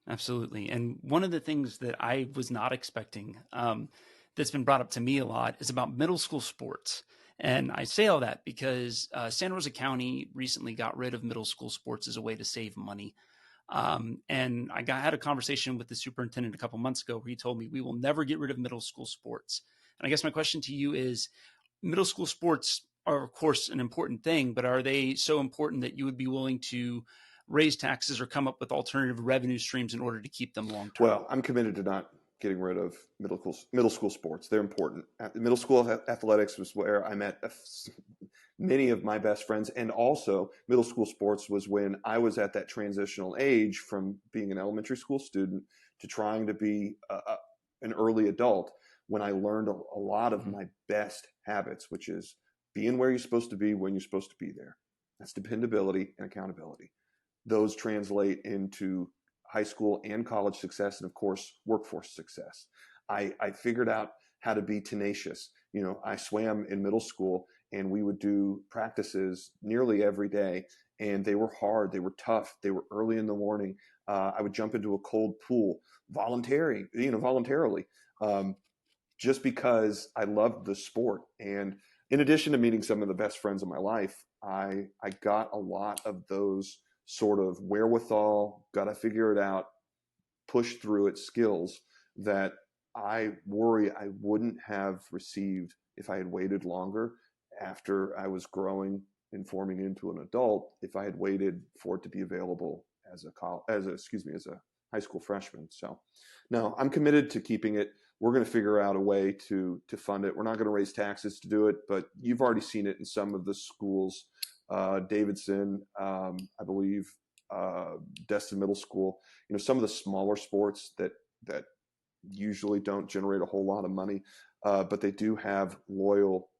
Absolutely. And one of the things that I was not expecting, that's been brought up to me a lot is about middle school sports. And I say all that because Santa Rosa County recently got rid of middle school sports as a way to save money. And had a conversation with the superintendent a couple months ago where he told me we will never get rid of middle school sports. And I guess my question to you is, middle school sports are, of course, an important thing, but are they so important that you would be willing to raise taxes or come up with alternative revenue streams in order to keep them long term? Well, I'm committed to not getting rid of middle school sports. They're important. Middle school athletics was where I met many of my best friends, and also middle school sports was when I was at that transitional age from being an elementary school student to trying to be an early adult. When I learned a lot of Mhm. my best habits, which is being where you're supposed to be when you're supposed to be there. That's dependability and accountability. Those translate into high school and college success, and of course, workforce success. I figured out how to be tenacious. You know, I swam in middle school, and we would do practices nearly every day, and they were hard, they were tough, they were early in the morning. I would jump into a cold pool voluntarily, um, just because I loved the sport. And in addition to meeting some of the best friends of my life, I got a lot of those sort of wherewithal, got to figure it out, push through it skills that I worry I wouldn't have received if I had waited longer after I was growing and forming into an adult, if I had waited for it to be available as a high school freshman. So no, I'm committed to keeping it. We're going to figure out a way to fund it. We're not going to raise taxes to do it, but you've already seen it in some of the schools. Davidson, I believe, Destin Middle School. You know, some of the smaller sports that usually don't generate a whole lot of money, but they do have loyal.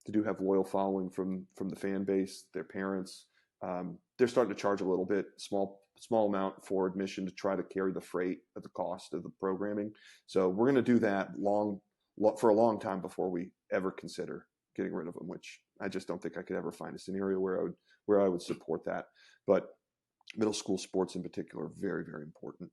They do have loyal following from the fan base, their parents. They're starting to charge a little bit, small amount for admission to try to carry the freight of the cost of the programming. So we're going to do that for a long time before we ever consider getting rid of them. Which I just don't think I could ever find a scenario where I would support that. But middle school sports in particular are very, very important.